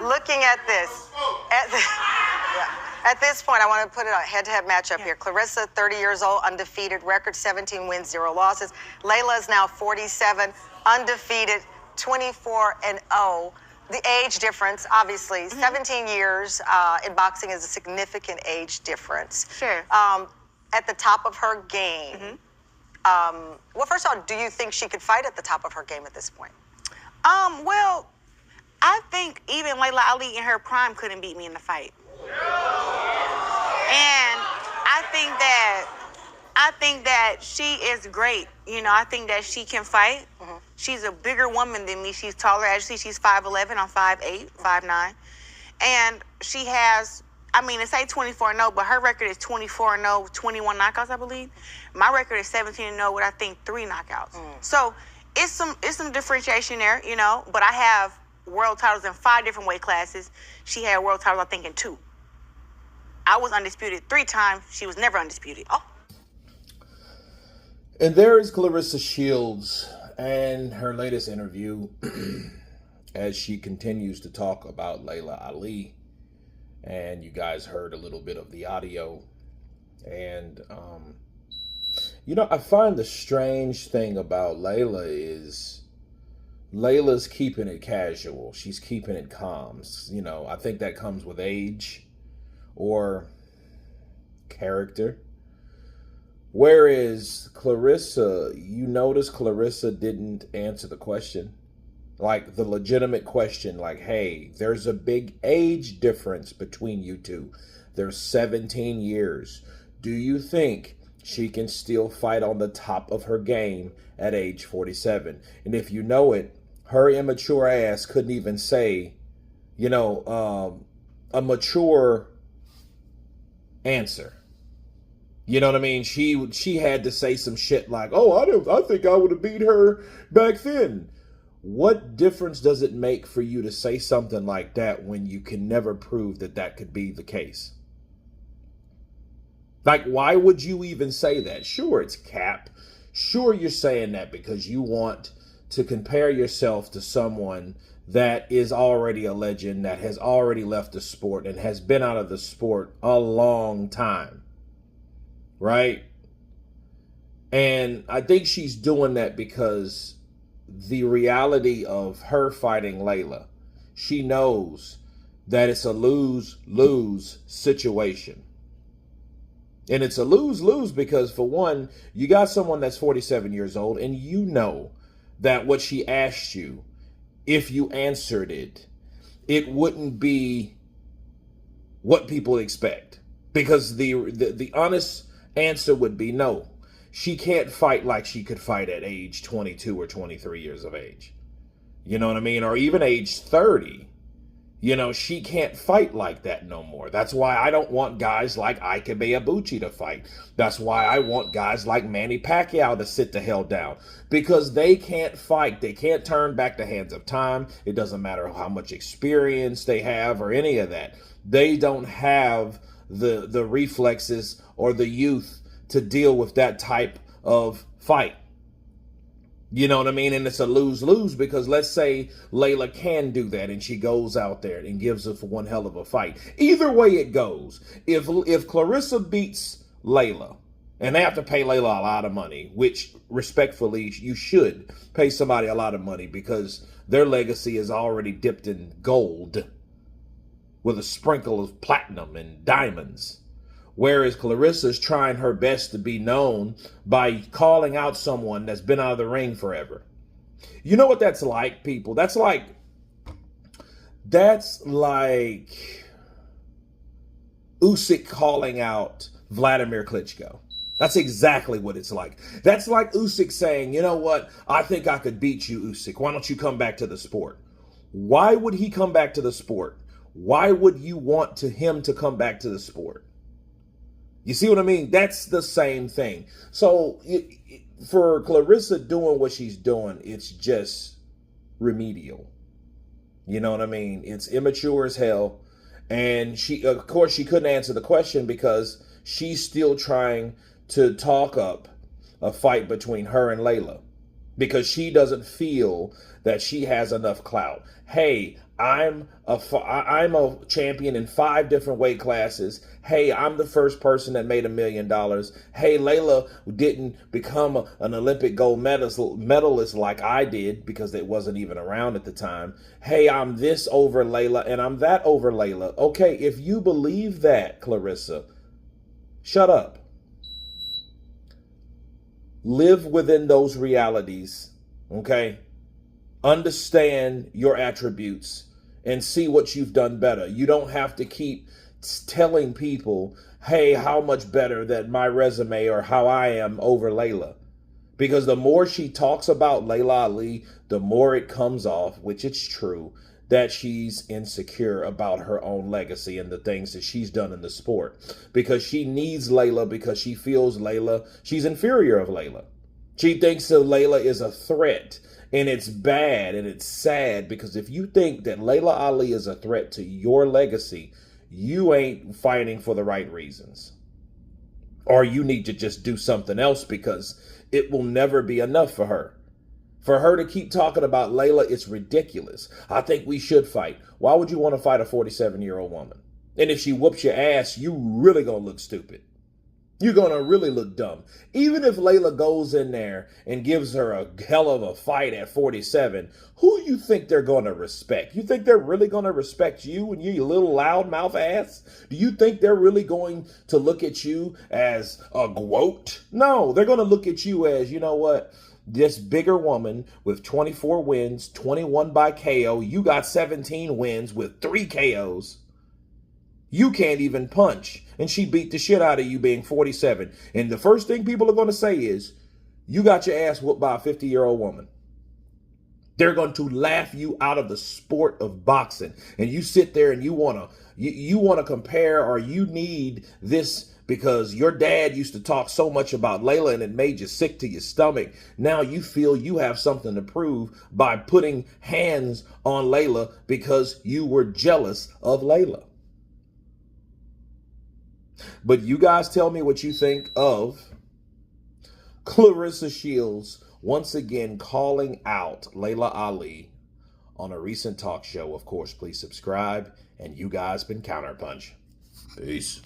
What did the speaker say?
looking at this, at this point, I want to put a head-to-head matchup here. Claressa, 30 years old, undefeated, record 17 wins, 0 losses. Leila is now 47, undefeated, 24-0. The age difference, obviously, 17 years in boxing is a significant age difference. Sure. At the top of her game, well, first of all, do you think she could fight at the top of her game at this point? Well, I think even Laila Ali in her prime couldn't beat me in the fight. And I think that she is great. You know, I think that she can fight. She's a bigger woman than me. She's taller. Actually, she's 5'11". I'm 5'8", 5'9". And she has, I mean, to say 24-0, but her record is 24-0, 21 knockouts, I believe. My record is 17-0 with, I think, 3 knockouts. So it's some differentiation there, you know. But I have world titles in 5 different weight classes. She had world titles, I think, in 2. I was undisputed 3 times. She was never undisputed. Oh. And there is Claressa Shields and her latest interview as she continues to talk about Laila Ali. And you guys heard a little bit of the audio. And, you know, I find the strange thing about Laila is Layla's keeping it casual. She's keeping it calm. You know, I think that comes with age or character. Whereas Claressa, you notice Claressa didn't answer the question. Like the legitimate question, like, hey, there's a big age difference between you two. There's 17 years. Do you think she can still fight on the top of her game at age 47? And if you know it, her immature ass couldn't even say, you know, a mature answer. You know what I mean? She had to say some shit like, oh, I think I would have beat her back then. What difference does it make for you to say something like that when you can never prove that that could be the case? Like, why would you even say that? Sure, it's cap. Sure, you're saying that because you want to compare yourself to someone that is already a legend, that has already left the sport and has been out of the sport a long time. Right? And I think she's doing that because the reality of her fighting Laila, she knows that it's a lose-lose situation. And it's a lose-lose because, for one, you got someone that's 47 years old, and you know that what she asked you, if you answered it, it wouldn't be what people expect. Because the honest answer would be no. She can't fight like she could fight at age 22 or 23 years of age. You know what I mean? Or even age 30. You know, she can't fight like that no more. That's why I don't want guys like Ike Ibeabuchi to fight. That's why I want guys like Manny Pacquiao to sit the hell down. Because they can't fight. They can't turn back the hands of time. It doesn't matter how much experience they have or any of that. They don't have the reflexes or the youth to deal with that type of fight. You know what I mean? And it's a lose-lose because let's say Laila can do that and she goes out there and gives us one hell of a fight. Either way it goes. If Claressa beats Laila, and they have to pay Laila a lot of money, which respectfully you should pay somebody a lot of money because their legacy is already dipped in gold with a sprinkle of platinum and diamonds. Whereas Claressa's trying her best to be known by calling out someone that's been out of the ring forever. You know what that's like, people? That's like Usyk calling out Vladimir Klitschko. That's exactly what it's like. That's like Usyk saying, you know what? I think I could beat you, Usyk. Why don't you come back to the sport? Why would he come back to the sport? Why would you want him to come back to the sport? You see what I mean? That's the same thing. So for Claressa doing what she's doing, it's just remedial. You know what I mean? It's immature as hell. And of course, she couldn't answer the question because she's still trying to talk up a fight between her and Laila. because she doesn't feel that she has enough clout. Hey, I'm a champion in 5 different weight classes. Hey, I'm the first person that made $1 million. Hey, Leila didn't become an Olympic gold medalist like I did because it wasn't even around at the time. Hey, I'm this over Leila and I'm that over Leila. Okay, if you believe that, Claressa, shut up. Live within those realities, okay? Understand your attributes and see what you've done better. You don't have to keep telling people, hey, how much better that my resume or how I am over Leila. Because the more she talks about Laila Ali, the more it comes off, which it's true, that she's insecure about her own legacy and the things that she's done in the sport. Because she needs Leila because she feels she's inferior of Leila. She thinks that Leila is a threat. And it's bad and it's sad, because if you think that Laila Ali is a threat to your legacy, you ain't fighting for the right reasons. Or you need to just do something else, because it will never be enough for her. For her to keep talking about Leila, it's ridiculous. I think we should fight. Why would you want to fight a 47-year-old woman? And if she whoops your ass, you really gonna look stupid. You're going to really look dumb. Even if Leila goes in there and gives her a hell of a fight at 47, who you think they're going to respect? You think they're really going to respect you and you little loudmouth ass? Do you think they're really going to look at you as a goat? No, they're going to look at you as, you know what? This bigger woman with 24 wins, 21 by KO. You got 17 wins with 3 KOs. You can't even punch. And she beat the shit out of you being 47. And the first thing people are going to say is, you got your ass whooped by a 50-year-old woman. They're going to laugh you out of the sport of boxing. And you sit there and you want to compare, or you need this because your dad used to talk so much about Leila and it made you sick to your stomach. Now you feel you have something to prove by putting hands on Leila because you were jealous of Leila. But you guys tell me what you think of Claressa Shields once again calling out Laila Ali on a recent talk show. Of course, please subscribe. And you guys been Counterpunch. Peace.